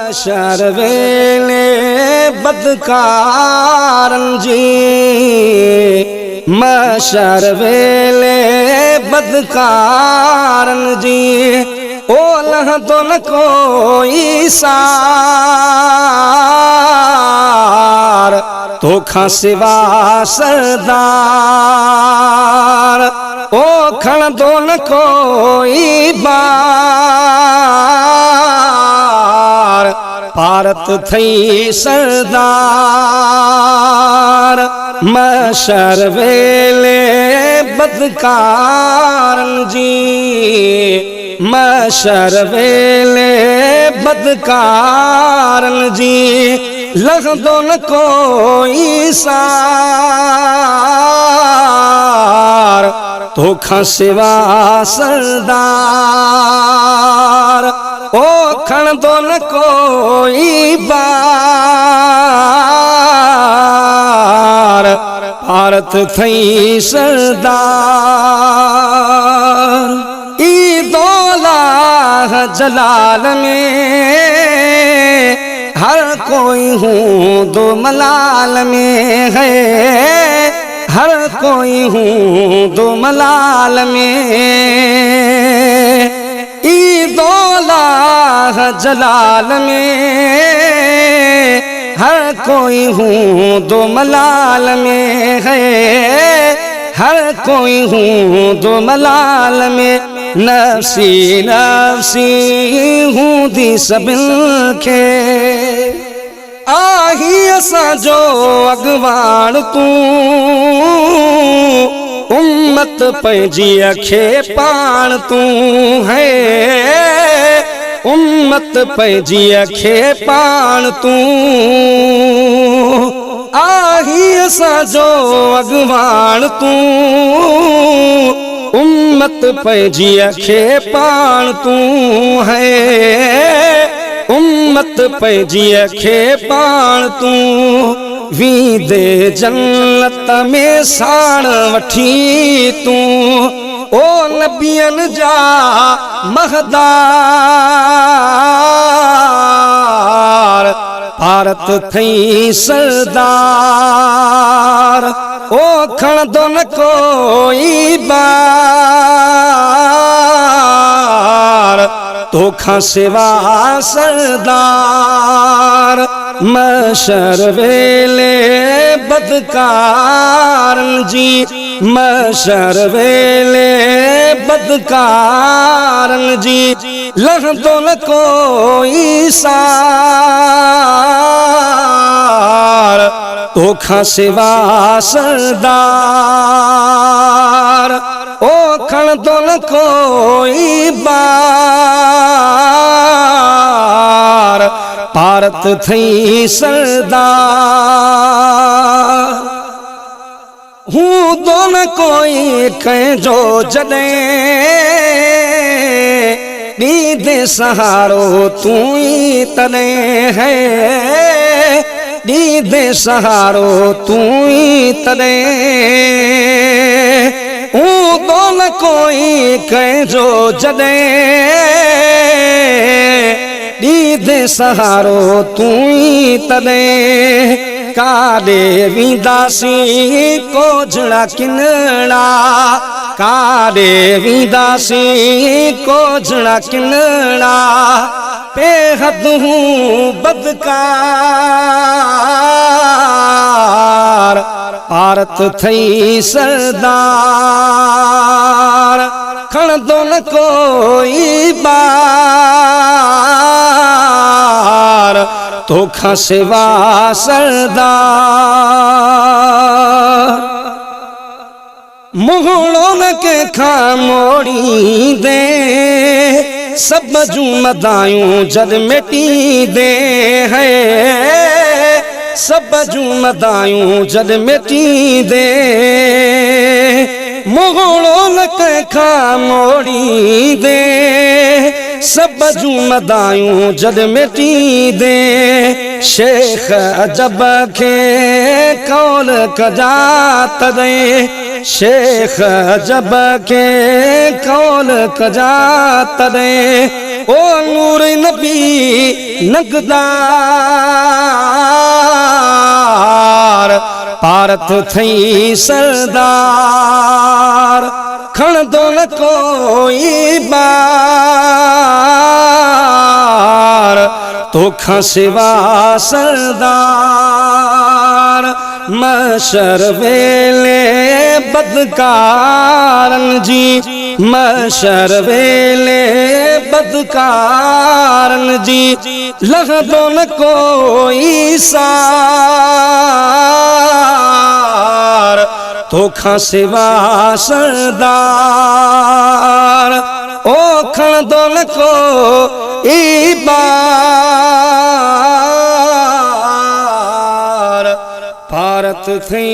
महशर वेले बदकारन जी, महशर वेले बदकारन जी, ओलह तो न कोई सार, तोखा सिवा सरदार, ओ खण तो न कोई बार, भारत थई सरदार। महशर वेले बदकारन जी, महशर वेले बदकारन जी, लखदो न कोई सार, तोखा सिवा सरदार, ओ खण दो न कोई बार, भारत थई सरदार। ईदोलाह जलाल में हर कोई हूँ दो मलाल में है, हर कोई हूँ दो मलाल में। ईदोलाह जलाल में हर कोई हूँ दो मलाल में है, हर कोई हूँ दो मलाल में। नफसी नफसी हूँ दी सबिन खे, आही असा जो अगवान तू, उम्मत पंहिंजी खे पाण तू है, उम्मत पंहिंजी खे पाण तू, आही असा जो अगवान तू, उम्मत पंहिंजी खे पाण तू है, उम्मत पंहिंजी खे पाण तू। वीदे जन्नत में साण वठी तू, ओ नबियन जा महदार, भारत थई सरदार, ओ खण दो न कोई बार, तोखा सिवा सरदार। महशर वेले बदकारन जी, महशर वेले बदकारन जी, लखदो न कोई सार, तोखा सिवा सरदार, ओ खण दो न कोई बार, भारत थई सरदार। हूँ दो न कोई कंहिंजो जॾहिं, ॾींदे सहारो तू ई तॾहिं है, ॾींदे सहारो तू ई तॾहिं। हूँ दो न कोई कंहिंजो जॾहिं, ॾींदे सहारो तू ई तॾहिं। काॾे वेंदासीं कोजड़ा किनड़ा, काॾे वेंदासीं कोजड़ा किनड़ा, बेहद हूँ बदकार, भारत थई सरदार, खण दो न कोई बार, तोखा सिवा सरदार। मुहड़ो न कंहिंखा मोड़ी दे, सब जूं मदायूं जद मिटी दे है, सब जूं मदायूं जद मिटी दे। मुहड़ो न कंहिंखा मोड़ी दे, सब जूं मदायूं जद मिटी दे। शेख अजब खे कौल कजा तॾहिं, शेख अजब खे कौल कजा तॾहिं, ओ नूर नबी नगदार पारत थई सरदार खण दो न कोई बार तोखा सिवा सरदार मशर वेले बदकारन जी मशर वेले बदकारन जी लहदो न कोई सार तोखा सिवा सरदार ओ खण दो न कोई बार भारत थी